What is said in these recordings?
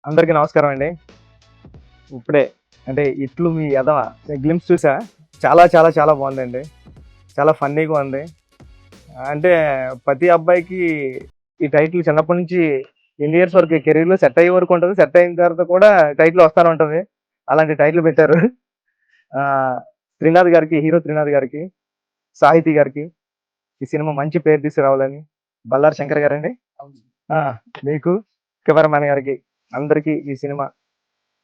అందరికీ నమస్కారం అండి. ఇప్పుడే అంటే 'ఇట్లు మీ ఎదవ' గ్లింప్స్ చూసా. చాలా చాలా చాలా బాగుందండి. చాలా ఫన్నీగా ఉంది. అంటే ప్రతి అబ్బాయికి ఈ టైటిల్ చిన్నప్పటి నుంచి ఎన్ని ఇయర్స్ వరకు కెరీర్‌లో సెట్ అయ్యే వరకు ఉంటది. సెట్ అయిన తర్వాత కూడా టైటిల్ వస్తానే ఉంటది. అలాంటి టైటిల్ పెట్టారు. త్రినాథ్ గారికి, హీరో త్రినాథ్ గారికి, సాహితీ గారికి ఈ సినిమా మంచి పేరు తీసుకురావాలని, బల్లారి శంకర్ గారండి. ఆ! మీకు, కెమెరామాన్ గారికి అందరికీ ఈ సినిమా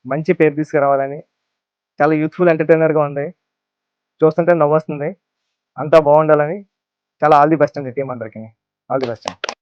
మంచి పేరు తీసుకురావాలని, చాలా యూత్‌ఫుల్ ఎంటర్‌టైనర్‌గా ఉంది. చూస్తుంటే నవ్వొస్తుంది. అంతా బావుండాలని చాలా ఆల్ ది బెస్ట్ అండి టీమ్ అందరికి. ఆల్ ది బెస్ట్ అండి.